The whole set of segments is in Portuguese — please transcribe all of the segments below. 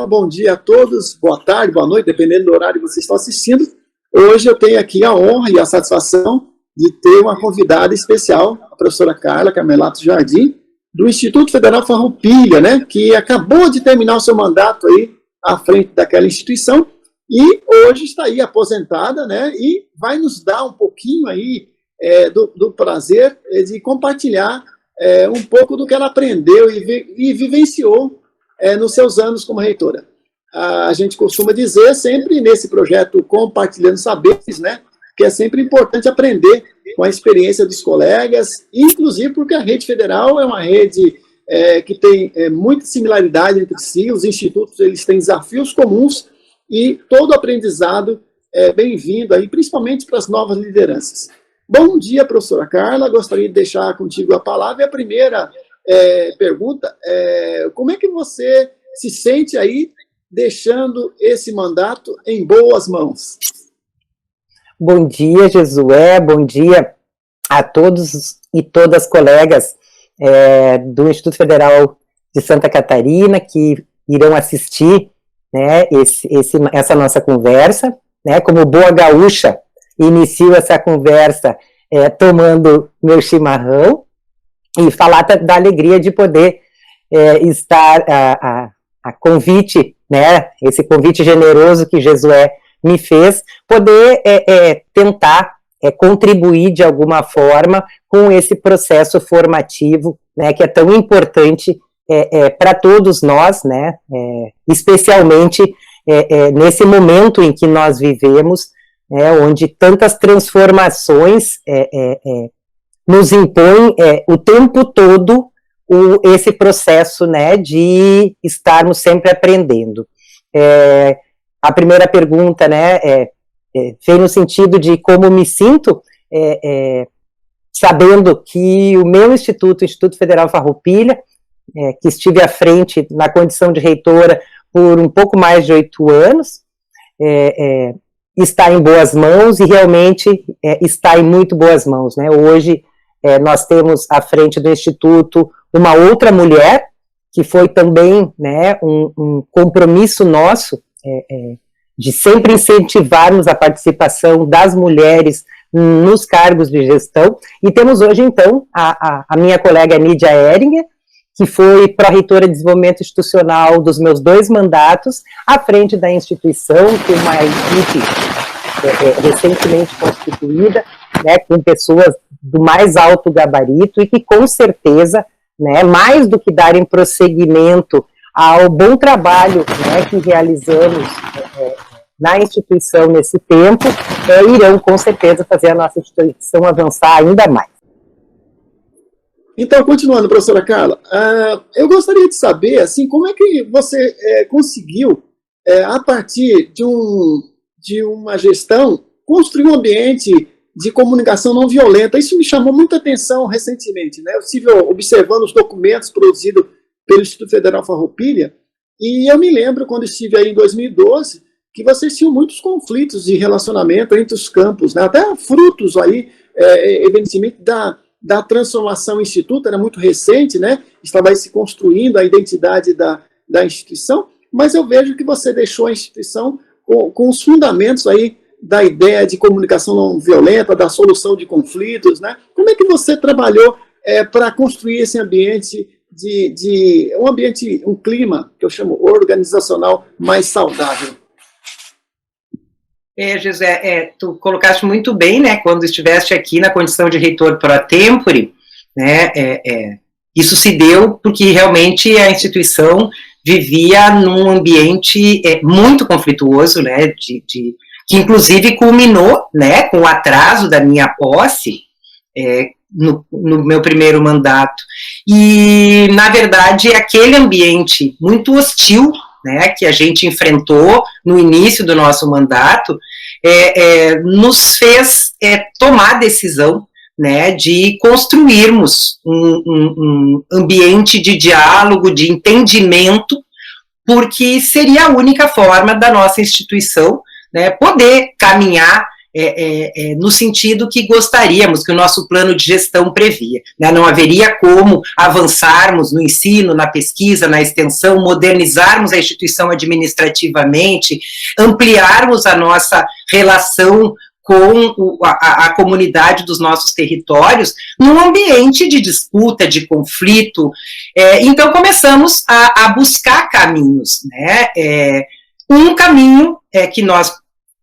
bom dia a todos, boa tarde, boa noite, dependendo do horário que vocês estão assistindo. Hoje eu tenho aqui a honra e a satisfação de ter uma convidada especial, a professora Carla Carmelato Jardim, do Instituto Federal Farroupilha, né, que acabou de terminar o seu mandato aí à frente daquela instituição e hoje está aí aposentada, né, e vai nos dar um pouquinho aí do prazer de compartilhar um pouco do que ela aprendeu e vivenciou nos seus anos como reitora. A gente costuma dizer sempre nesse projeto Compartilhando Saberes, né, que é sempre importante aprender com a experiência dos colegas, inclusive porque a rede federal é uma rede que tem muita similaridade entre si, os institutos eles têm desafios comuns e todo aprendizado é bem-vindo, aí, principalmente para as novas lideranças. Bom dia, professora Carla, gostaria de deixar contigo a palavra. E a primeira pergunta como é que você se sente aí deixando esse mandato em boas mãos? Bom dia, Jesué, bom dia a todos e todas as colegas do Instituto Federal de Santa Catarina que irão assistir, né, essa nossa conversa, né, como boa gaúcha, inicio essa conversa tomando meu chimarrão e falar da alegria de poder estar a convite, né, esse convite generoso que Jesué me fez, poder tentar contribuir de alguma forma com esse processo formativo, né, que é tão importante para todos nós, né, especialmente nesse momento em que nós vivemos, onde tantas transformações nos impõem o tempo todo esse processo, né, de estarmos sempre aprendendo. A primeira pergunta, né, veio no sentido de como me sinto, sabendo que o meu instituto, o Instituto Federal Farroupilha, que estive à frente na condição de reitora por um pouco mais de 8 anos, está em boas mãos e realmente está em muito boas mãos, né? Hoje nós temos à frente do Instituto uma outra mulher, que foi também, né, um compromisso nosso de sempre incentivarmos a participação das mulheres nos cargos de gestão, e temos hoje, então, a minha colega Nídia Ehringer, que foi pró-reitora de desenvolvimento institucional dos meus 2 mandatos, à frente da instituição, com uma equipe recentemente constituída, né, com pessoas do mais alto gabarito e que, com certeza, né, mais do que darem prosseguimento ao bom trabalho, né, que realizamos na instituição nesse tempo, irão, com certeza, fazer a nossa instituição avançar ainda mais. Então, continuando, professora Carla, eu gostaria de saber, assim, como é que você conseguiu, a partir de uma gestão, construir um ambiente de comunicação não violenta. Isso me chamou muita atenção recentemente, né? Eu estive observando os documentos produzidos pelo Instituto Federal Farroupilha, e eu me lembro, quando estive aí em 2012, que vocês tinham muitos conflitos de relacionamento entre os campos, né? Até frutos aí, evidentemente, da transformação do Instituto, era muito recente, né? Estava aí se construindo a identidade da instituição, mas eu vejo que você deixou a instituição com os fundamentos aí da ideia de comunicação não violenta, da solução de conflitos, né? Como é que você trabalhou para construir esse ambiente um clima que eu chamo organizacional mais saudável? José, tu colocaste muito bem, né, quando estiveste aqui na condição de reitor pro tempore, né, isso se deu porque realmente a instituição vivia num ambiente muito conflituoso, né, que inclusive culminou, né, com o atraso da minha posse no meu primeiro mandato. E, na verdade, aquele ambiente muito hostil, né, que a gente enfrentou no início do nosso mandato, nos fez tomar a decisão, né, de construirmos um ambiente de diálogo, de entendimento, porque seria a única forma da nossa instituição, né, poder caminhar no sentido que gostaríamos, que o nosso plano de gestão previa, né? Não haveria como avançarmos no ensino, na pesquisa, na extensão, modernizarmos a instituição administrativamente, ampliarmos a nossa relação com a comunidade dos nossos territórios, num ambiente de disputa, de conflito. Então, começamos a buscar caminhos, né? Um caminho que nós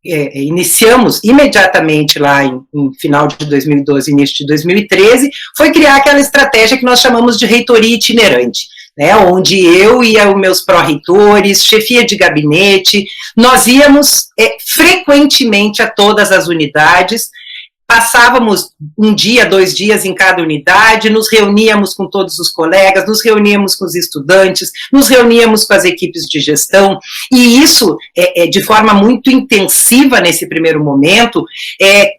iniciamos imediatamente lá em final de 2012, início de 2013, foi criar aquela estratégia que nós chamamos de reitoria itinerante, né, onde eu e os meus pró-reitores, chefia de gabinete, nós íamos frequentemente a todas as unidades, passávamos 1 dia, 2 dias em cada unidade, nos reuníamos com todos os colegas, nos reuníamos com os estudantes, nos reuníamos com as equipes de gestão, e isso, de forma muito intensiva nesse primeiro momento,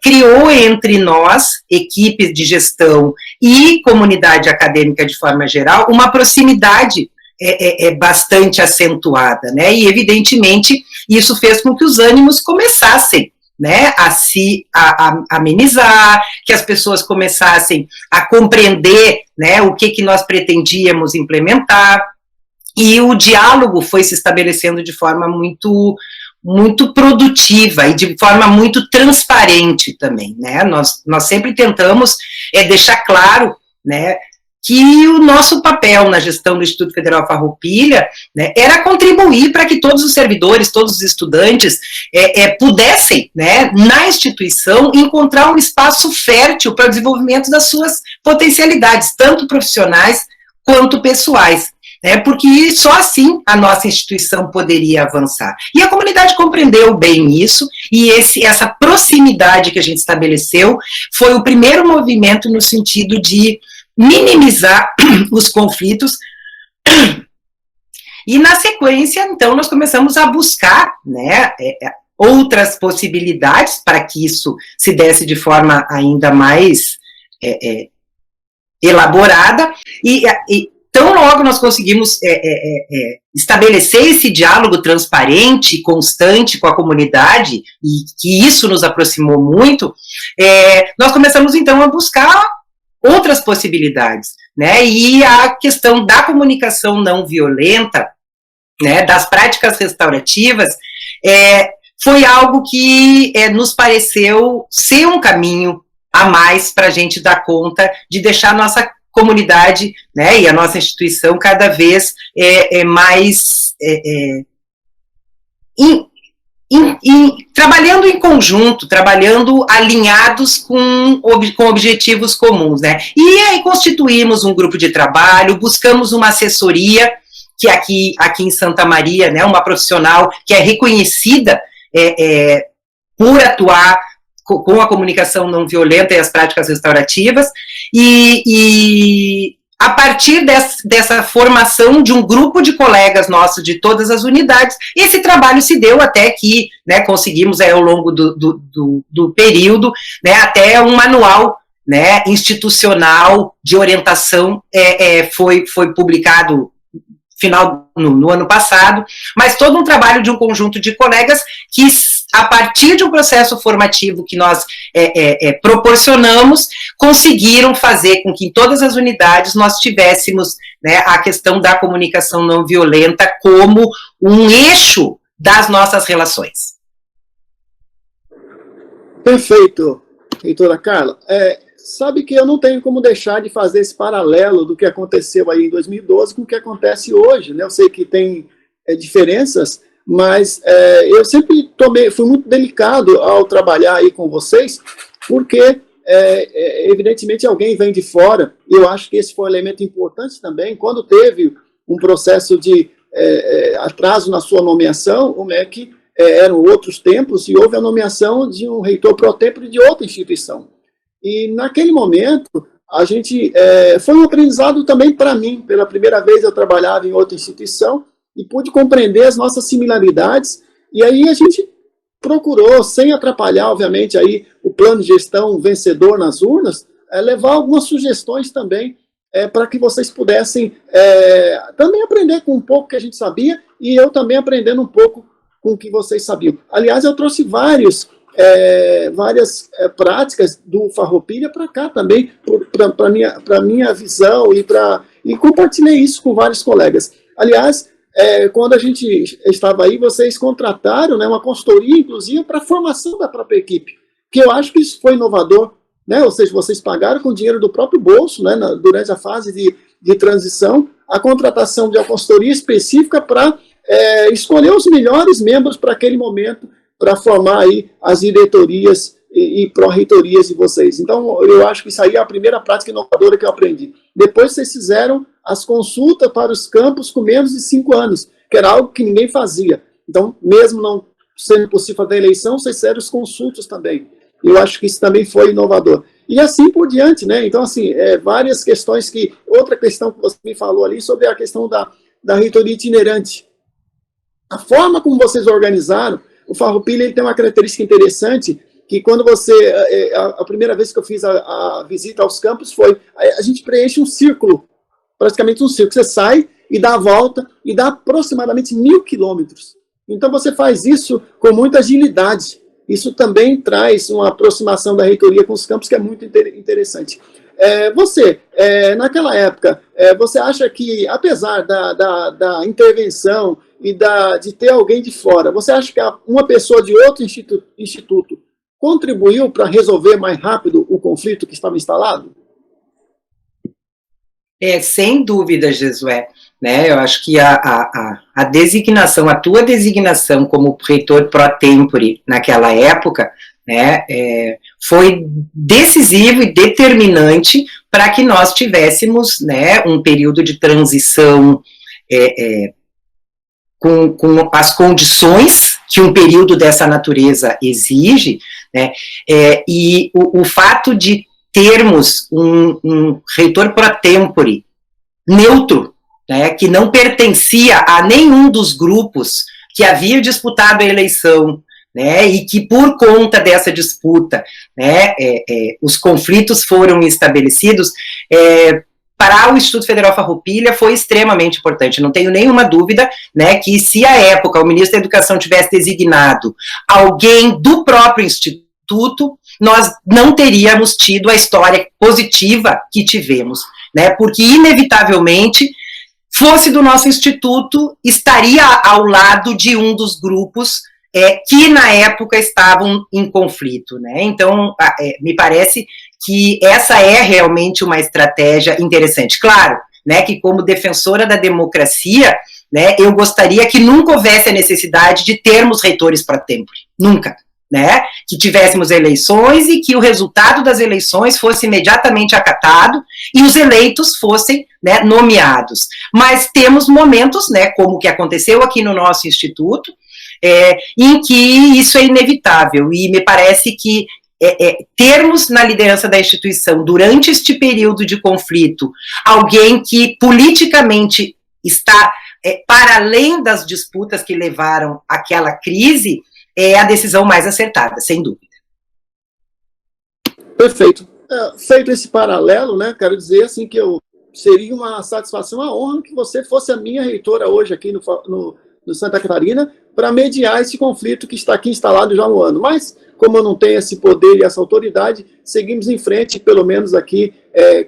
criou entre nós, equipes de gestão e comunidade acadêmica de forma geral, uma proximidade bastante acentuada, né, e evidentemente isso fez com que os ânimos começassem, né, a se amenizar, que as pessoas começassem a compreender, né, o que nós pretendíamos implementar, e o diálogo foi se estabelecendo de forma muito produtiva e de forma muito transparente também, né, nós sempre tentamos deixar claro, né, que o nosso papel na gestão do Instituto Federal Farroupilha, né, era contribuir para que todos os servidores, todos os estudantes pudessem, né, na instituição, encontrar um espaço fértil para o desenvolvimento das suas potencialidades, tanto profissionais quanto pessoais, né, porque só assim a nossa instituição poderia avançar. E a comunidade compreendeu bem isso, e essa proximidade que a gente estabeleceu foi o primeiro movimento no sentido de minimizar os conflitos, e na sequência, então, nós começamos a buscar, né, outras possibilidades para que isso se desse de forma ainda mais elaborada, e tão logo nós conseguimos estabelecer esse diálogo transparente e constante com a comunidade, e que isso nos aproximou muito, nós começamos então a buscar outras possibilidades, né, e a questão da comunicação não violenta, né, das práticas restaurativas, foi algo que nos pareceu ser um caminho a mais para a gente dar conta de deixar a nossa comunidade, né, e a nossa instituição cada vez mais trabalhando em conjunto, trabalhando alinhados com objetivos comuns, né? E aí constituímos um grupo de trabalho, buscamos uma assessoria, que aqui em Santa Maria, né, uma profissional que é reconhecida por atuar com a comunicação não violenta e as práticas restaurativas, e a partir dessa formação de um grupo de colegas nossos de todas as unidades, esse trabalho se deu até que, né, conseguimos ao longo do período, né, até um manual, né, institucional de orientação foi publicado no ano passado, mas todo um trabalho de um conjunto de colegas que, a partir de um processo formativo que nós proporcionamos, conseguiram fazer com que em todas as unidades nós tivéssemos, né, a questão da comunicação não violenta como um eixo das nossas relações. Perfeito, reitora Carla. Sabe que eu não tenho como deixar de fazer esse paralelo do que aconteceu aí em 2012 com o que acontece hoje, né? Eu sei que tem diferenças, mas eu sempre fui muito delicado ao trabalhar aí com vocês, porque evidentemente alguém vem de fora, e eu acho que esse foi um elemento importante também, quando teve um processo de atraso na sua nomeação, o MEC eram outros tempos, e houve a nomeação de um reitor pró-tempore de outra instituição. E naquele momento, a gente foi um aprendizado também para mim. Pela primeira vez eu trabalhava em outra instituição e pude compreender as nossas similaridades, e aí a gente procurou, sem atrapalhar, obviamente, aí, o plano de gestão vencedor nas urnas, levar algumas sugestões também para que vocês pudessem também aprender com um pouco que a gente sabia, e eu também aprendendo um pouco com o que vocês sabiam. Aliás, eu trouxe vários várias práticas do Farroupilha para cá também, para minha visão, e compartilhei isso com vários colegas. Aliás, quando a gente estava aí, vocês contrataram, né, uma consultoria, inclusive, para a formação da própria equipe, que eu acho que isso foi inovador, né? Ou seja, vocês pagaram com dinheiro do próprio bolso, né, durante a fase de transição, a contratação de uma consultoria específica para escolher os melhores membros para aquele momento, para formar aí as diretorias e pró-reitorias de vocês. Então, eu acho que isso aí é a primeira prática inovadora que eu aprendi. Depois vocês fizeram as consultas para os campos com menos de 5 anos, que era algo que ninguém fazia. Então, mesmo não sendo possível fazer a eleição, vocês fizeram os consultas também. Eu acho que isso também foi inovador. E assim por diante, né? Então, assim, várias questões outra questão que você me falou ali sobre a questão da reitoria itinerante. A forma como vocês organizaram, o Farroupilha ele tem uma característica interessante, que quando a primeira vez que eu fiz a visita aos campos foi, a gente preenche um círculo, praticamente um círculo, você sai e dá a volta, e dá aproximadamente 1.000 quilômetros. Então você faz isso com muita agilidade. Isso também traz uma aproximação da reitoria com os campos, que é muito interessante. Naquela época, você acha que, apesar da intervenção e de ter alguém de fora, você acha que uma pessoa de outro instituto contribuiu para resolver mais rápido o conflito que estava instalado? Sem dúvida, Jesué. Né, eu acho que a designação, a tua designação como reitor pro tempore naquela época, né, foi decisivo e determinante para que nós tivéssemos, né, um período de transição com as condições que um período dessa natureza exige, né, e o fato de termos um reitor pro tempore neutro, né, que não pertencia a nenhum dos grupos que haviam disputado a eleição, né, e que por conta dessa disputa, né, os conflitos foram estabelecidos, para o Instituto Federal Farroupilha foi extremamente importante. Não tenho nenhuma dúvida, né, que se à época o ministro da Educação tivesse designado alguém do próprio Instituto, nós não teríamos tido a história positiva que tivemos, né, porque inevitavelmente fosse do nosso instituto, estaria ao lado de um dos grupos que na época estavam em conflito, né? Então, me parece que essa é realmente uma estratégia interessante. Claro, né, que como defensora da democracia, né, eu gostaria que nunca houvesse a necessidade de termos reitores pro tempore, nunca. Né, que tivéssemos eleições e que o resultado das eleições fosse imediatamente acatado e os eleitos fossem, né, nomeados. Mas temos momentos, né, como o que aconteceu aqui no nosso instituto, em que isso é inevitável, e me parece que termos na liderança da instituição, durante este período de conflito, alguém que politicamente está para além das disputas que levaram àquela crise, é a decisão mais acertada, sem dúvida. Perfeito. Feito esse paralelo, né, quero dizer assim que seria uma satisfação, uma honra que você fosse a minha reitora hoje aqui no Santa Catarina para mediar esse conflito que está aqui instalado já há um ano. Mas, como eu não tenho esse poder e essa autoridade, seguimos em frente, pelo menos aqui,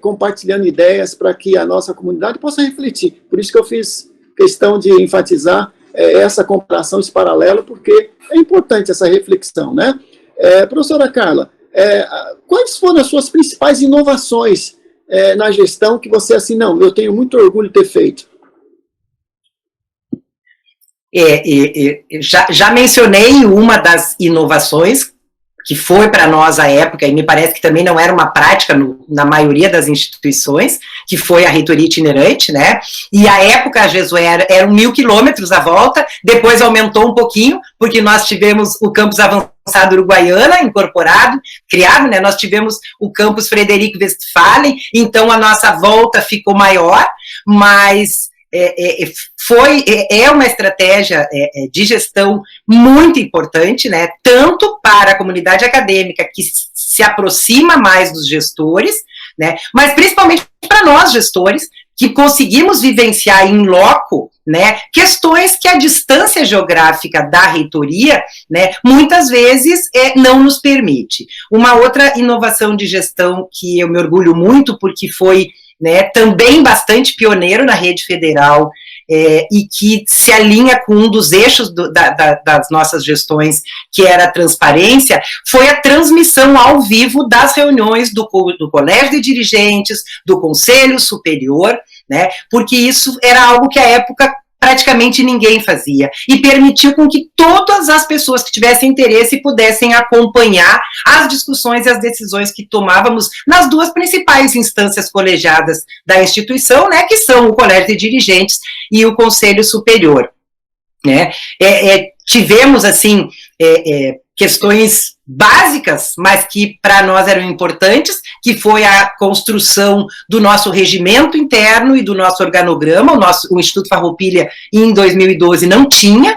compartilhando ideias para que a nossa comunidade possa refletir. Por isso que eu fiz questão de enfatizar essa comparação, esse paralelo, porque é importante essa reflexão, né? Professora Carla, quais foram as suas principais inovações na gestão que você, assim, não, eu tenho muito orgulho de ter feito? Já mencionei uma das inovações que foi para nós à época, e me parece que também não era uma prática na maioria das instituições, que foi a reitoria itinerante, né, e à época, Jesué, eram 1.000 quilômetros a volta, depois aumentou um pouquinho, porque nós tivemos o campus avançado Uruguaiana, incorporado, criado, né, nós tivemos o campus Frederico Westphalen, então a nossa volta ficou maior, mas é uma estratégia de gestão muito importante, né, tanto para a comunidade acadêmica, que se aproxima mais dos gestores, né, mas principalmente para nós, gestores, que conseguimos vivenciar em loco, né, questões que a distância geográfica da reitoria, né, muitas vezes não nos permite. Uma outra inovação de gestão que eu me orgulho muito, porque foi, né, também bastante pioneiro na rede federal, e que se alinha com um dos eixos das nossas gestões, que era a transparência, foi a transmissão ao vivo das reuniões do Colégio de Dirigentes, do Conselho Superior, né, porque isso era algo que à época praticamente ninguém fazia, e permitiu com que todas as pessoas que tivessem interesse pudessem acompanhar as discussões e as decisões que tomávamos nas duas principais instâncias colegiadas da instituição, né, que são o Colégio de Dirigentes e o Conselho Superior, né. Tivemos, assim, questões básicas, mas que para nós eram importantes, que foi a construção do nosso regimento interno e do nosso organograma. O Instituto Farroupilha, em 2012, não tinha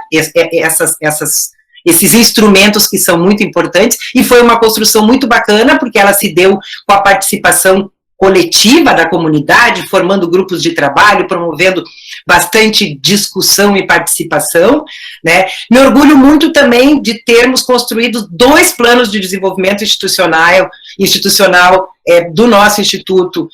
esses instrumentos que são muito importantes, e foi uma construção muito bacana, porque ela se deu com a participação coletiva da comunidade, formando grupos de trabalho, promovendo bastante discussão e participação, né. Me orgulho muito também de termos construído 2 planos de desenvolvimento institucional do nosso instituto,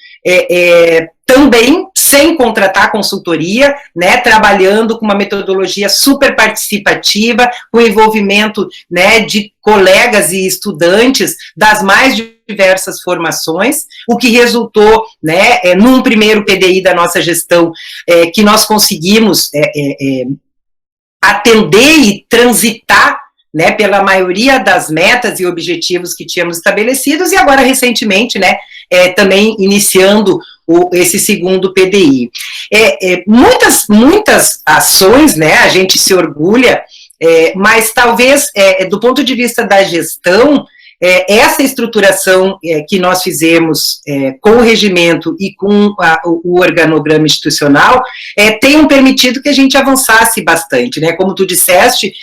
também sem contratar consultoria, né, trabalhando com uma metodologia super participativa, com envolvimento, né, de colegas e estudantes das mais diversas formações, o que resultou, né, num primeiro PDI da nossa gestão, que nós conseguimos atender e transitar, né, pela maioria das metas e objetivos que tínhamos estabelecidos, e agora recentemente, né, também iniciando esse segundo PDI. Muitas ações, né, a gente se orgulha, mas talvez, do ponto de vista da gestão, essa estruturação que nós fizemos com o regimento e com o organograma institucional tenham permitido que a gente avançasse bastante, né? Como tu disseste,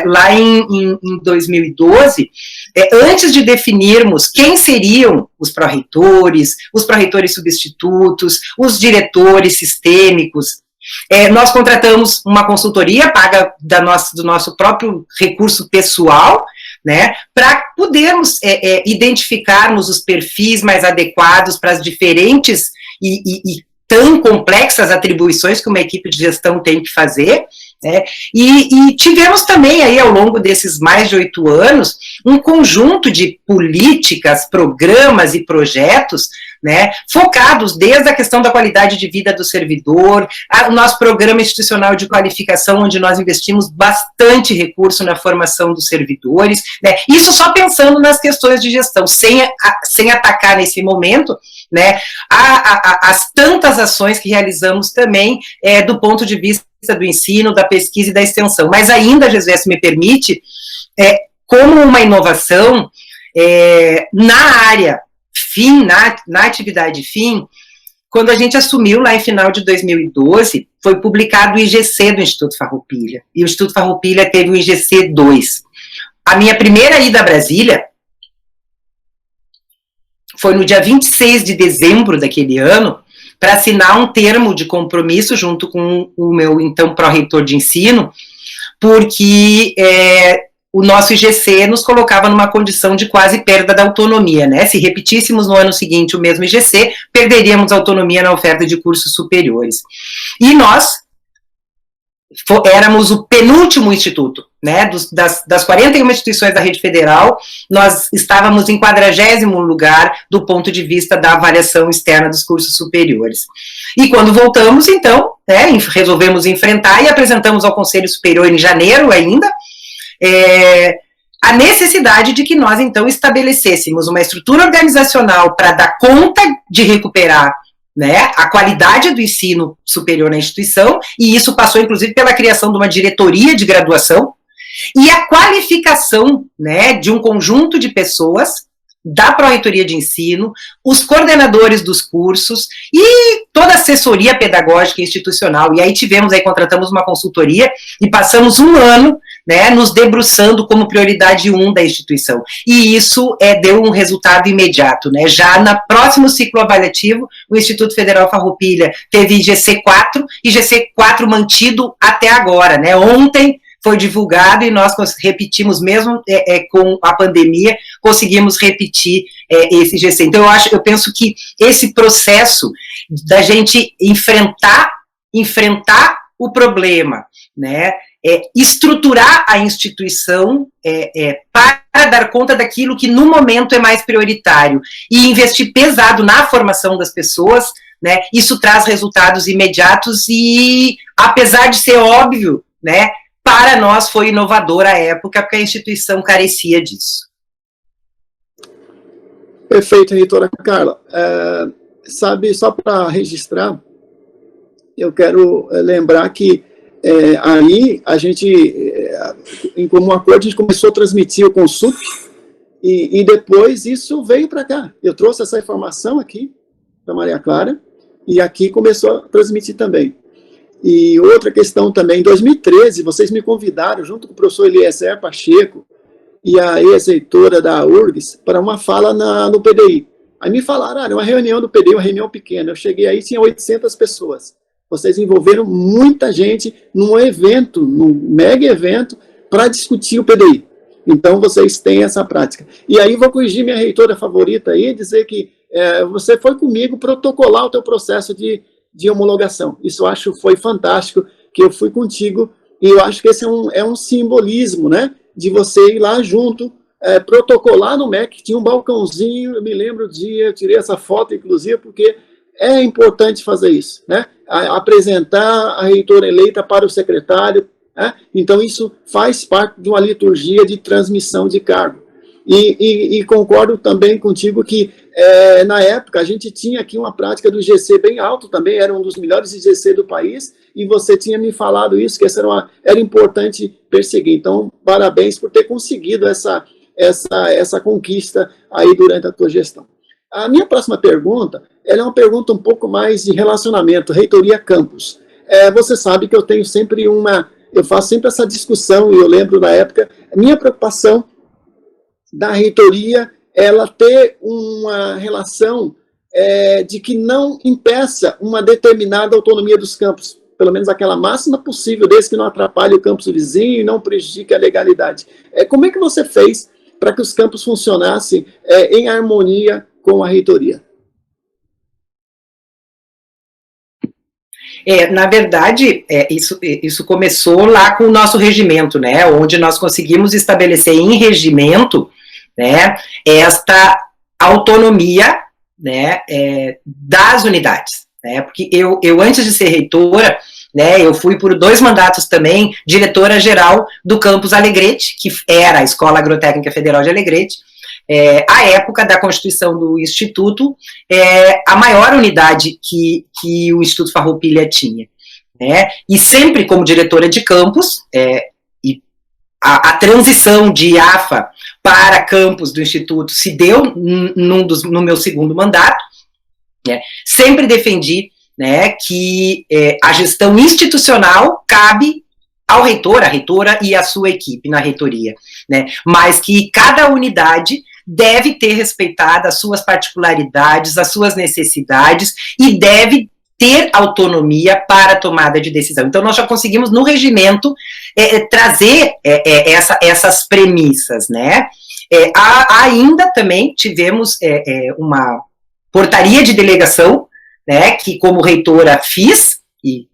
lá em 2012, antes de definirmos quem seriam os pró-reitores substitutos, os diretores sistêmicos, nós contratamos uma consultoria paga do nosso próprio recurso pessoal, né, para podermos identificarmos os perfis mais adequados para as diferentes e tão complexas atribuições que uma equipe de gestão tem que fazer, né, e tivemos também aí, ao longo desses mais de 8 anos, um conjunto de políticas, programas e projetos, né, focados desde a questão da qualidade de vida do servidor, o nosso programa institucional de qualificação, onde nós investimos bastante recurso na formação dos servidores, né, isso só pensando nas questões de gestão, sem atacar nesse momento, né, as tantas ações que realizamos também do ponto de vista do ensino, da pesquisa e da extensão. Mas ainda, Jesué, se me permite, como uma inovação na área fim, na atividade fim, quando a gente assumiu lá em final de 2012, foi publicado o IGC do Instituto Farroupilha, e o Instituto Farroupilha teve o IGC 2. A minha primeira ida a Brasília foi no dia 26 de dezembro daquele ano, para assinar um termo de compromisso junto com o meu, então, pró-reitor de ensino, porque o nosso IGC nos colocava numa condição de quase perda da autonomia, né? Se repetíssemos no ano seguinte o mesmo IGC, perderíamos a autonomia na oferta de cursos superiores. E nós éramos o penúltimo instituto, né? Das 41 instituições da rede federal, nós estávamos em 40º lugar do ponto de vista da avaliação externa dos cursos superiores. E quando voltamos, então, resolvemos enfrentar e apresentamos ao Conselho Superior em janeiro ainda, a necessidade de que nós, então, estabelecêssemos uma estrutura organizacional para dar conta de recuperar, né, a qualidade do ensino superior na instituição, e isso passou, inclusive, pela criação de uma diretoria de graduação, e a qualificação, né, de um conjunto de pessoas da Pró-Reitoria de Ensino, os coordenadores dos cursos e toda a assessoria pedagógica e institucional. E aí contratamos uma consultoria e passamos um ano, né, nos debruçando como prioridade 1 da instituição. E isso deu um resultado imediato, né? Já no próximo ciclo avaliativo, o Instituto Federal Farroupilha teve GC4 e GC4 mantido até agora, né? Ontem foi divulgado e nós repetimos, mesmo com a pandemia, conseguimos repetir esse GC. Então, eu penso que esse processo da gente enfrentar o problema, né, estruturar a instituição para dar conta daquilo que no momento é mais prioritário e investir pesado na formação das pessoas, né, isso traz resultados imediatos e, apesar de ser óbvio, né, para nós foi inovador a época, porque a instituição carecia disso. Perfeito, reitora Carla. Sabe, só para registrar, eu quero lembrar que aí a gente, em comum acordo, a gente começou a transmitir o Consup e depois isso veio para cá. Eu trouxe essa informação aqui para Maria Clara e aqui começou a transmitir também. E outra questão também, em 2013, vocês me convidaram, junto com o professor Eliezer Pacheco e a ex-reitora da URGS, para uma fala no PDI. Aí me falaram, uma reunião do PDI, uma reunião pequena. Eu cheguei aí, tinha 800 pessoas. Vocês envolveram muita gente num evento, num mega evento, para discutir o PDI. Então, vocês têm essa prática. E aí, vou corrigir minha reitora favorita aí, dizer que você foi comigo protocolar o teu processo de homologação. Isso eu acho foi fantástico, que eu fui contigo, e eu acho que esse é um simbolismo, né, de você ir lá junto, protocolar no MEC, tinha um balcãozinho, eu me lembro do dia, eu tirei essa foto, inclusive, porque é importante fazer isso, né, apresentar a reitora eleita para o secretário, né? Então isso faz parte de uma liturgia de transmissão de cargo. E concordo também contigo que, na época, a gente tinha aqui uma prática do GC bem alto também, era um dos melhores GC do país, e você tinha me falado isso, que era importante perseguir. Então, parabéns por ter conseguido essa conquista aí durante a tua gestão. A minha próxima pergunta, ela é uma pergunta um pouco mais de relacionamento, reitoria campus. Você sabe que eu tenho sempre eu faço sempre essa discussão, e eu lembro na época, a minha preocupação da reitoria, ela ter uma relação de que não impeça uma determinada autonomia dos campos, pelo menos aquela máxima possível, desde que não atrapalhe o campus vizinho e não prejudique a legalidade. Como é que você fez para que os campos funcionassem em harmonia com a reitoria? Na verdade, isso começou lá com o nosso regimento, né, onde nós conseguimos estabelecer em regimento, né, esta autonomia, né, das unidades, né, porque eu antes de ser reitora, né, eu fui por 2 mandatos também diretora-geral do campus Alegrete, que era a Escola Agrotécnica Federal de Alegrete, à época da constituição do Instituto, a maior unidade que o Instituto Farroupilha tinha, né, e sempre como diretora de campus, e a transição de AFA para campus do Instituto se deu no meu segundo mandato, né, sempre defendi, né, que a gestão institucional cabe ao reitor, a reitora e a sua equipe na reitoria, né, mas que cada unidade deve ter respeitado as suas particularidades, as suas necessidades e deve ter autonomia para a tomada de decisão. Então, nós já conseguimos, no regimento, trazer essas premissas, né? Ainda também tivemos uma portaria de delegação, né, que como reitora fiz, e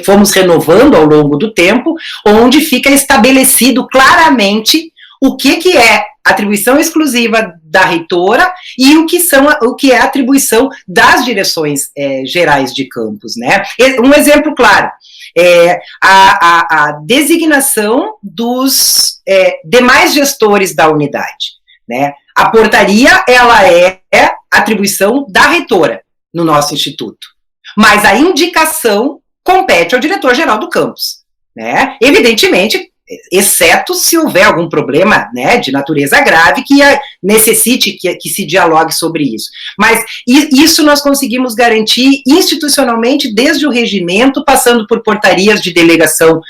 fomos renovando ao longo do tempo, onde fica estabelecido claramente o que é atribuição exclusiva da reitora e o que é atribuição das direções gerais de campus, né? Um exemplo claro, a designação dos demais gestores da unidade, né? A portaria, ela é atribuição da reitora no nosso instituto, mas a indicação compete ao diretor-geral do campus, né? Evidentemente, exceto se houver algum problema, né, de natureza grave que necessite que se dialogue sobre isso. Mas isso nós conseguimos garantir institucionalmente desde o regimento, passando por portarias de delegação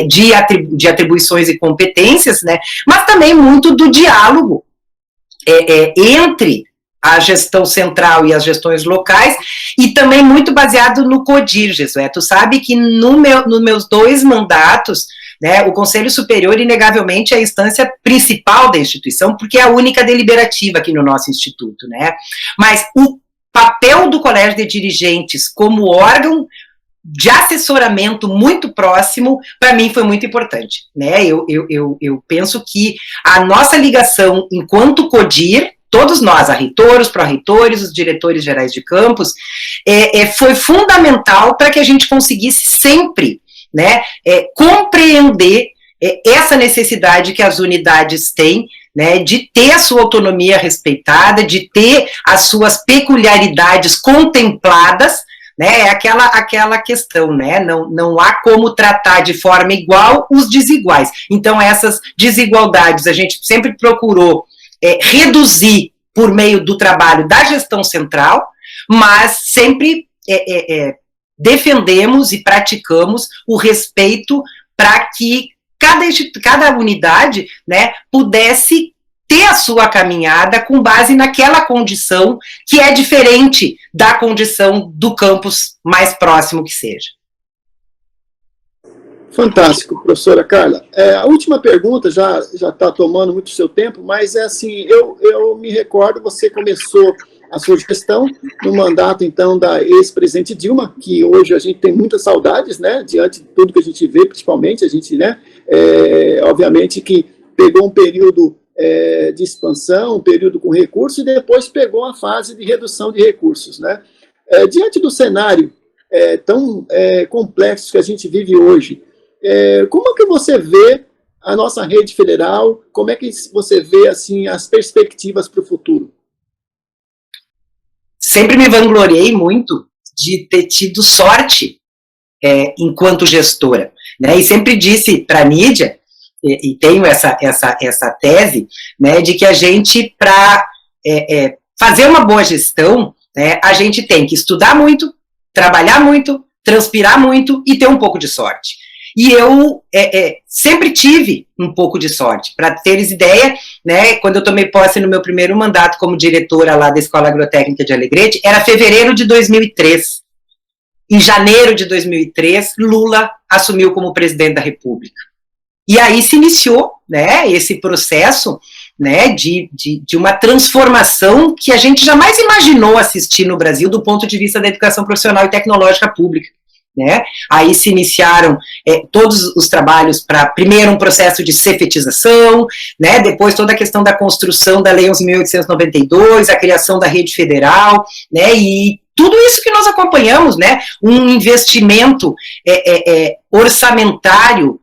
de atribuições e competências, né, mas também muito do diálogo entre a gestão central e as gestões locais, e também muito baseado no CODIR, Jesué. Tu sabe que nos meus 2 mandatos, né, o Conselho Superior, inegavelmente, é a instância principal da instituição, porque é a única deliberativa aqui no nosso instituto, né, mas o papel do Colégio de Dirigentes como órgão de assessoramento muito próximo, para mim foi muito importante, né, eu penso que a nossa ligação enquanto CODIR, todos nós, a reitores, pró-reitores, os diretores gerais de campus, foi fundamental para que a gente conseguisse sempre, né, compreender essa necessidade que as unidades têm, né, de ter a sua autonomia respeitada, de ter as suas peculiaridades contempladas, né, aquela questão, né, não há como tratar de forma igual os desiguais. Então, essas desigualdades a gente sempre procurou reduzir por meio do trabalho da gestão central, mas sempre defendemos e praticamos o respeito para que cada unidade, né, pudesse ter a sua caminhada com base naquela condição que é diferente da condição do campus mais próximo que seja. Fantástico, professora Carla. A última pergunta já está tomando muito seu tempo, mas é assim, eu me recordo, você começou a sua gestão no mandato, então, da ex-presidente Dilma, que hoje a gente tem muitas saudades, né, diante de tudo que a gente vê, principalmente, a gente, né, obviamente que pegou um período de expansão, um período com recursos, e depois pegou a fase de redução de recursos, né. Diante do cenário tão complexo que a gente vive hoje, como é que você vê a nossa rede federal? Como é que você vê assim, as perspectivas para o futuro? Sempre me vangloriei muito de ter tido sorte enquanto gestora, né? E sempre disse para a mídia, e tenho essa tese, né, de que a gente, para fazer uma boa gestão, né, a gente tem que estudar muito, trabalhar muito, transpirar muito e ter um pouco de sorte. E eu sempre tive um pouco de sorte. Para teres ideia, né, quando eu tomei posse no meu primeiro mandato como diretora lá da Escola Agrotécnica de Alegrete, era fevereiro de 2003. Em janeiro de 2003, Lula assumiu como presidente da República. E aí se iniciou, né, esse processo, né, de uma transformação que a gente jamais imaginou assistir no Brasil do ponto de vista da educação profissional e tecnológica pública. Né? Aí se iniciaram todos os trabalhos para, primeiro, um processo de cefetização, né? Depois toda a questão da construção da Lei 11.892, a criação da rede federal, né? E tudo isso que nós acompanhamos, né? Um investimento orçamentário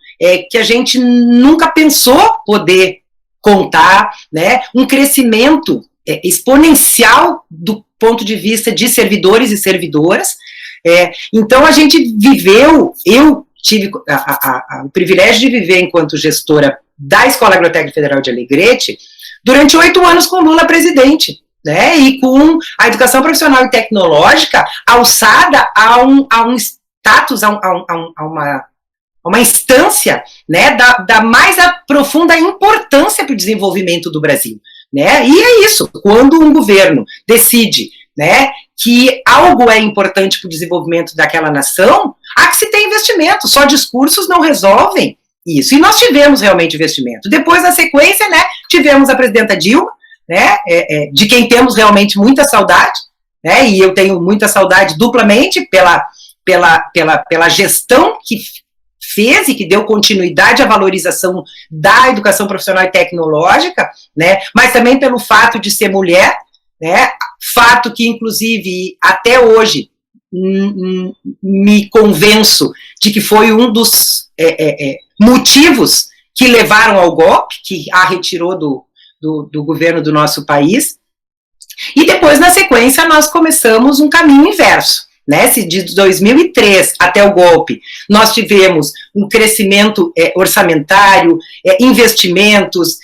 que a gente nunca pensou poder contar, né? Um crescimento exponencial do ponto de vista de servidores e servidoras. Então a gente viveu, eu tive o privilégio de viver enquanto gestora da Escola Agrotécnica Federal de Alegrete durante 8 anos com Lula presidente, né, e com a educação profissional e tecnológica alçada a um status, a uma instância, né, da mais profunda importância para o desenvolvimento do Brasil, né, e é isso, quando um governo decide, né, que algo é importante para o desenvolvimento daquela nação, há que se ter investimento, só discursos não resolvem isso, e nós tivemos realmente investimento. Depois, na sequência, né, tivemos a presidenta Dilma, né, de quem temos realmente muita saudade, né, e eu tenho muita saudade duplamente pela gestão que fez e que deu continuidade à valorização da educação profissional e tecnológica, né, mas também pelo fato de ser mulher, né, fato que, inclusive, até hoje me convenço de que foi um dos motivos que levaram ao golpe, que a retirou do governo do nosso país. E depois, na sequência, nós começamos um caminho inverso, né, se de 2003 até o golpe, nós tivemos um crescimento orçamentário, investimentos,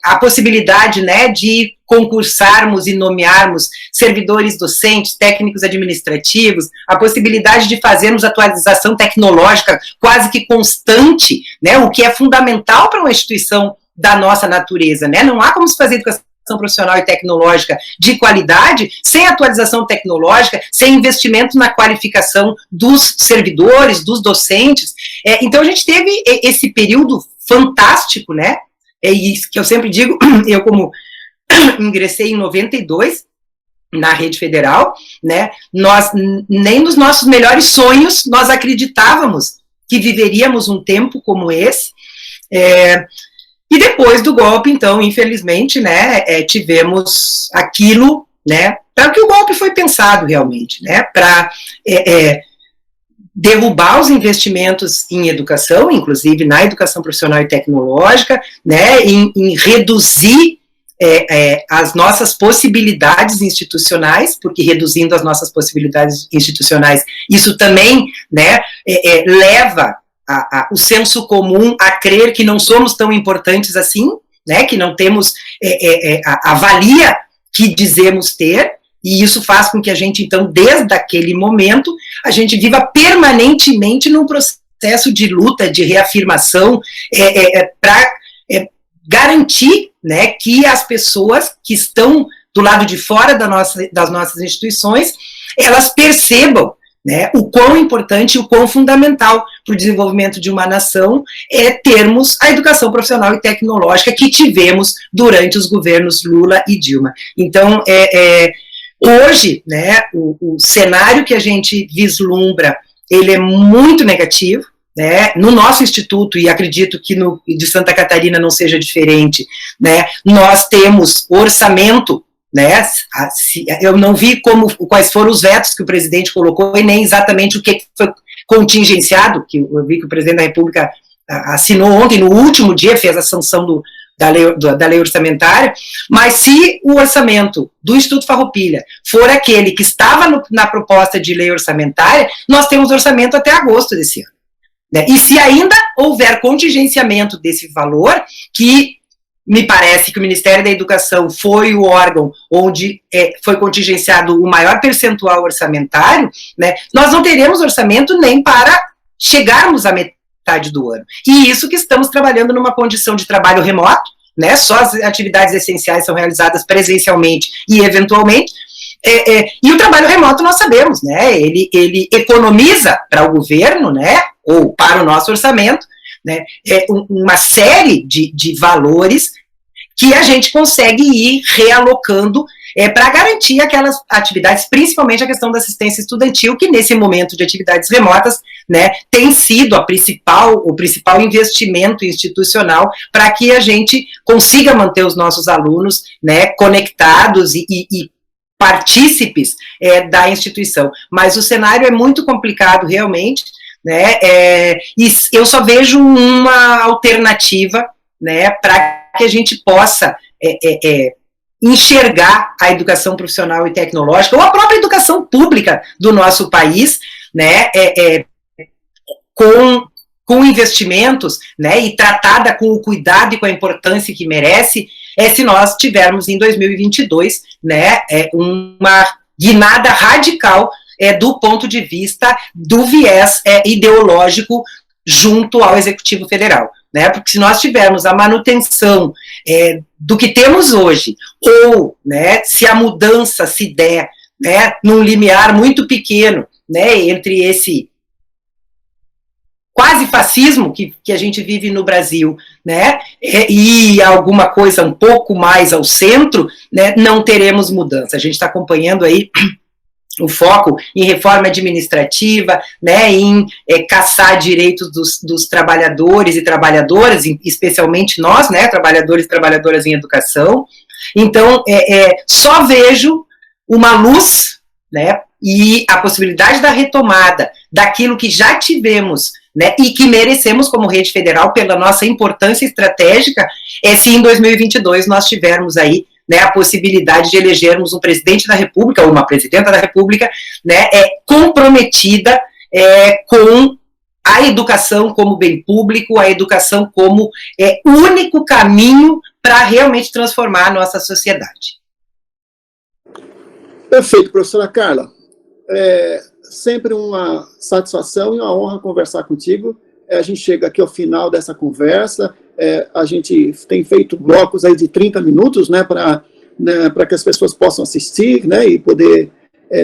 a possibilidade, né, de concursarmos e nomearmos servidores docentes, técnicos administrativos, a possibilidade de fazermos atualização tecnológica quase que constante, né, o que é fundamental para uma instituição da nossa natureza, né, não há como se fazer educação profissional e tecnológica de qualidade sem atualização tecnológica, sem investimento na qualificação dos servidores, dos docentes. Então a gente teve esse período fantástico, né, e que eu sempre digo, eu como ingressei em 92 na rede federal, né, nós nem nos nossos melhores sonhos nós acreditávamos que viveríamos um tempo como esse, e depois do golpe, então, infelizmente, né, tivemos aquilo, né, para o que o golpe foi pensado realmente, né, para derrubar os investimentos em educação, inclusive na educação profissional e tecnológica, né, em reduzir as nossas possibilidades institucionais, porque reduzindo as nossas possibilidades institucionais, isso também, né, leva o senso comum a crer que não somos tão importantes assim, né, que não temos a valia que dizemos ter, e isso faz com que a gente, então, desde aquele momento, a gente viva permanentemente num processo de luta, de reafirmação, para garantir, né, que as pessoas que estão do lado de fora das nossas instituições, elas percebam, né, o quão importante e o quão fundamental para o desenvolvimento de uma nação é termos a educação profissional e tecnológica que tivemos durante os governos Lula e Dilma. Então, hoje, né, o cenário que a gente vislumbra, ele é muito negativo, né, no nosso instituto, e acredito que no de Santa Catarina não seja diferente, né, nós temos orçamento, né, eu não vi quais foram os vetos que o presidente colocou e nem exatamente o que foi contingenciado, que eu vi que o presidente da República assinou ontem, no último dia, fez a sanção da lei orçamentária, mas se o orçamento do Instituto Farroupilha for aquele que estava na proposta de lei orçamentária, nós temos orçamento até agosto desse ano, né, e se ainda houver contingenciamento desse valor, que me parece que o Ministério da Educação foi o órgão onde foi contingenciado o maior percentual orçamentário, né, nós não teremos orçamento nem para chegarmos à metade do ano. E isso que estamos trabalhando numa condição de trabalho remoto, né, só as atividades essenciais são realizadas presencialmente e eventualmente, e o trabalho remoto nós sabemos, né, ele economiza para o governo, né, ou para o nosso orçamento, né, uma série de valores que a gente consegue ir realocando para garantir aquelas atividades, principalmente a questão da assistência estudantil, que nesse momento de atividades remotas, né, tem sido o principal investimento institucional para que a gente consiga manter os nossos alunos, né, conectados e partícipes da instituição. Mas o cenário é muito complicado realmente, né, e eu só vejo uma alternativa, né, para que a gente possa enxergar a educação profissional e tecnológica, ou a própria educação pública do nosso país, né, com investimentos, né, e tratada com o cuidado e com a importância que merece, se nós tivermos em 2022, né, uma guinada radical do ponto de vista do viés ideológico junto ao Executivo Federal, né, porque se nós tivermos a manutenção do que temos hoje, ou, né, se a mudança se der, né, num limiar muito pequeno, né, entre esse quase fascismo que a gente vive no Brasil, né, e alguma coisa um pouco mais ao centro, né, não teremos mudança. A gente está acompanhando aí o foco em reforma administrativa, né, em caçar direitos dos trabalhadores e trabalhadoras, especialmente nós, né, trabalhadores e trabalhadoras em educação. Então, só vejo uma luz, né, e a possibilidade da retomada daquilo que já tivemos, né, e que merecemos como rede federal pela nossa importância estratégica, se em 2022 nós tivermos aí, né, a possibilidade de elegermos um presidente da República, ou uma presidenta da República, né, comprometida com a educação como bem público, a educação como único caminho para realmente transformar a nossa sociedade. Perfeito, professora Carla. Sempre uma satisfação e uma honra conversar contigo. A gente chega aqui ao final dessa conversa, a gente tem feito blocos aí de 30 minutos, né, para que as pessoas possam assistir, né, e poder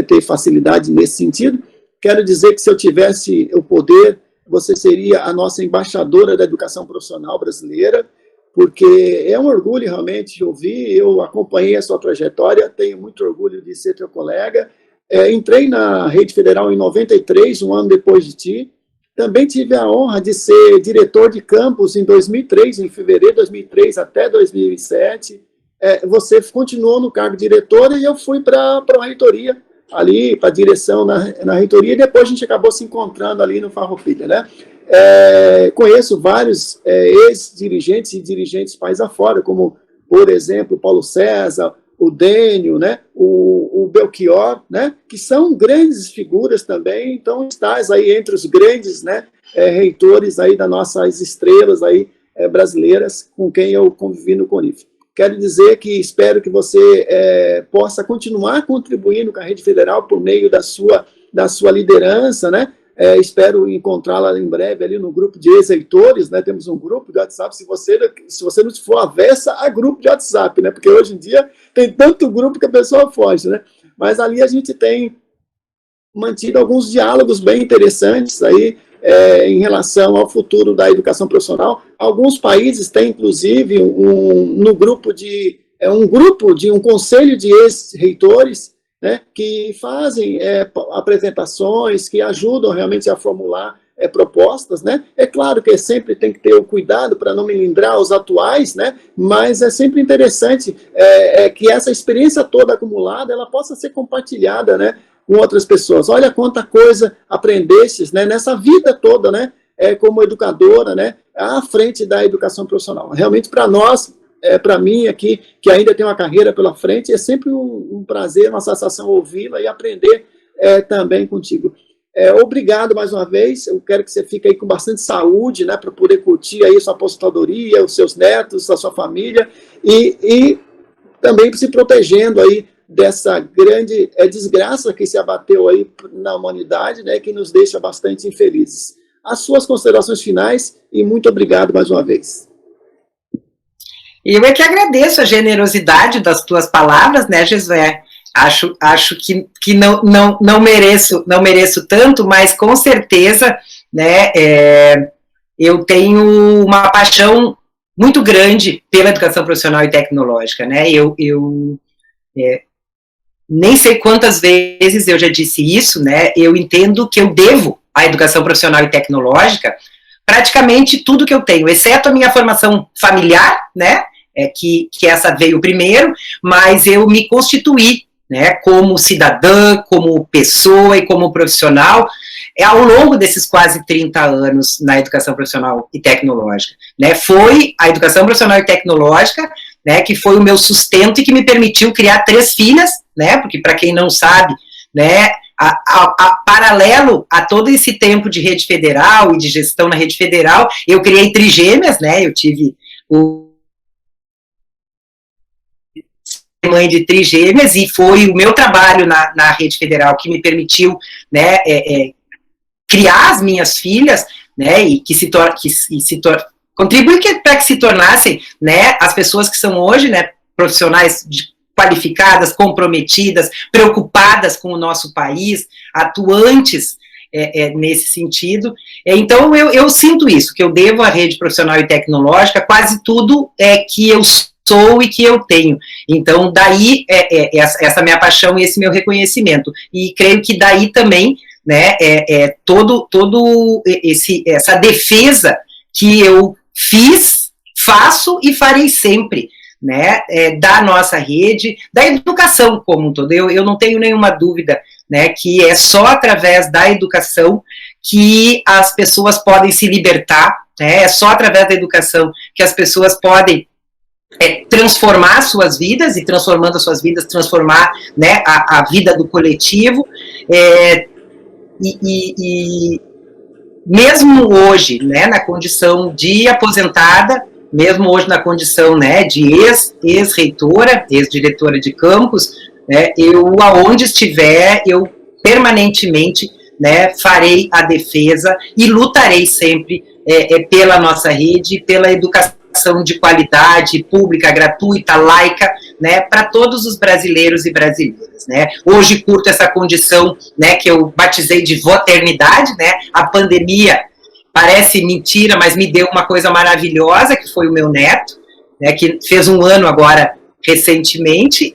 ter facilidade nesse sentido. Quero dizer que se eu tivesse o poder, você seria a nossa embaixadora da educação profissional brasileira, porque é um orgulho realmente ouvir, eu acompanhei a sua trajetória, tenho muito orgulho de ser teu colega. Entrei na Rede Federal em 93, um ano depois de ti. Também tive a honra de ser diretor de campus em 2003, em fevereiro de 2003 até 2007. Você continuou no cargo de diretora e eu fui para a reitoria, ali para a direção na reitoria, e depois a gente acabou se encontrando ali no Farroupilha, né? Conheço vários ex-dirigentes e dirigentes país afora, como, por exemplo, Paulo César, o Dênio, né, o Belchior, né, que são grandes figuras também, então estás aí entre os grandes, né, reitores aí das nossas estrelas aí, brasileiras, com quem eu convivi no CONIF. Quero dizer que espero que você possa continuar contribuindo com a Rede Federal por meio da sua liderança, né? Espero encontrá-la em breve ali no grupo de ex-reitores, né? Temos um grupo de WhatsApp, se você não for avessa a grupo de WhatsApp, né? Porque hoje em dia tem tanto grupo que a pessoa foge, né? Mas ali a gente tem mantido alguns diálogos bem interessantes aí, em relação ao futuro da educação profissional. Alguns países têm, inclusive, um conselho de ex-reitores, né, que fazem apresentações, que ajudam realmente a formular propostas, né? É claro que sempre tem que ter o cuidado para não melindrar os atuais, né? Mas é sempre interessante que essa experiência toda acumulada, ela possa ser compartilhada, né, com outras pessoas. Olha quanta coisa aprendestes, né, nessa vida toda, né, como educadora, né, à frente da educação profissional. Realmente, para nós, para mim aqui, que ainda tem uma carreira pela frente, é sempre um prazer, uma satisfação ouvi-la e aprender também contigo. Obrigado mais uma vez, eu quero que você fique aí com bastante saúde, né, para poder curtir aí sua aposentadoria, os seus netos, a sua família, e também se protegendo aí dessa grande desgraça que se abateu aí na humanidade, né, que nos deixa bastante infelizes. As suas considerações finais, e muito obrigado mais uma vez. Eu é que agradeço a generosidade das tuas palavras, né, Jesué? Acho que não mereço tanto, mas com certeza, né, eu tenho uma paixão muito grande pela educação profissional e tecnológica, né? Eu nem sei quantas vezes eu já disse isso, né? Eu entendo que eu devo à educação profissional e tecnológica praticamente tudo que eu tenho, exceto a minha formação familiar, né? Que essa veio primeiro, mas eu me constituí, né, como cidadã, como pessoa e como profissional, ao longo desses quase 30 anos na educação profissional e tecnológica, né? Foi a educação profissional e tecnológica, né, que foi o meu sustento e que me permitiu criar 3 filhas, né, porque para quem não sabe, né, paralelo a todo esse tempo de rede federal e de gestão na rede federal, eu criei trigêmeas, né, eu tive mãe de trigêmeas, e foi o meu trabalho na rede federal que me permitiu, né, criar as minhas filhas, né, e contribuir para que se tornassem, né, as pessoas que são hoje, né, profissionais qualificadas, comprometidas, preocupadas com o nosso país, atuantes nesse sentido. Então, eu sinto isso, que eu devo à rede profissional e tecnológica quase tudo que eu sou e que eu tenho. Então, daí essa minha paixão e esse meu reconhecimento. E creio que daí também, né, essa defesa que eu fiz, faço e farei sempre, né, da nossa rede, da educação como um todo. Eu não tenho nenhuma dúvida, né, que é só através da educação que as pessoas podem se libertar, né, é só através da educação que as pessoas podem transformar suas vidas, e transformando as suas vidas, transformar, né, a vida do coletivo, e mesmo hoje, né, na condição de aposentada, mesmo hoje na condição, né, de ex-reitora, ex-diretora de campus, né, eu, aonde estiver, eu permanentemente, né, farei a defesa e lutarei sempre pela nossa rede, pela educação de qualidade, pública, gratuita, laica, né, para todos os brasileiros e brasileiras, né. Hoje curto essa condição, né, que eu batizei de voternidade, né, a pandemia parece mentira, mas me deu uma coisa maravilhosa, que foi o meu neto, né, que fez 1 ano agora, recentemente,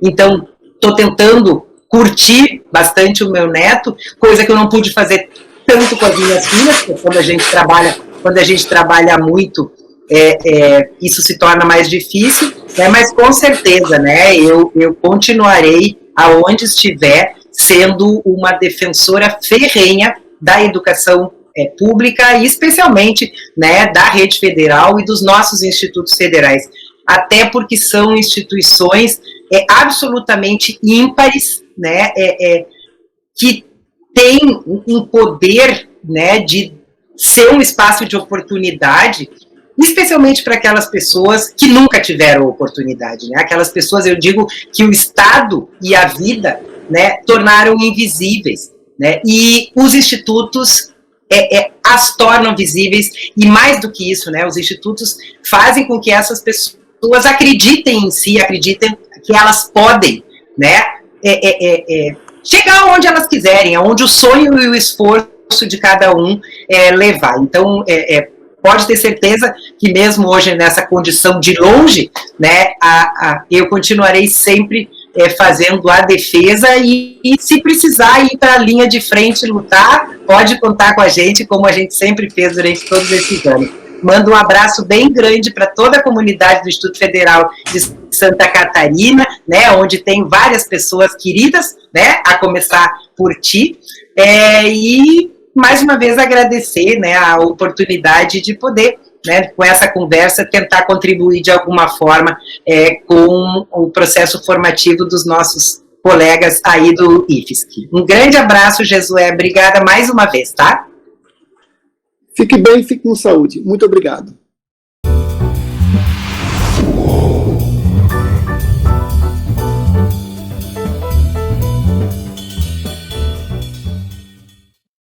então estou tentando curtir bastante o meu neto, coisa que eu não pude fazer tanto com as minhas filhas, porque quando a gente trabalha muito, isso se torna mais difícil, né, mas com certeza, né, eu continuarei aonde estiver sendo uma defensora ferrenha da educação pública e especialmente, né, da rede federal e dos nossos institutos federais, até porque são instituições absolutamente ímpares, né, que têm um poder, né, de ser um espaço de oportunidade, especialmente para aquelas pessoas que nunca tiveram oportunidade, né? Aquelas pessoas, eu digo, que o Estado e a vida, né, tornaram invisíveis, né? E os institutos as tornam visíveis, e mais do que isso, né, os institutos fazem com que essas pessoas acreditem em si, acreditem que elas podem, né, chegar onde elas quiserem, aonde o sonho e o esforço de cada um levar. Então, pode ter certeza que mesmo hoje nessa condição de longe, né, eu continuarei sempre fazendo a defesa e se precisar ir para a linha de frente e lutar, pode contar com a gente, como a gente sempre fez durante todos esses anos. Mando um abraço bem grande para toda a comunidade do Instituto Federal de Santa Catarina, né, onde tem várias pessoas queridas, né, a começar por ti, e mais uma vez agradecer, né, a oportunidade de poder, né, com essa conversa, tentar contribuir de alguma forma com o processo formativo dos nossos colegas aí do IFSC. Um grande abraço, Jesué, obrigada mais uma vez, tá? Fique bem, fique com saúde. Muito obrigado.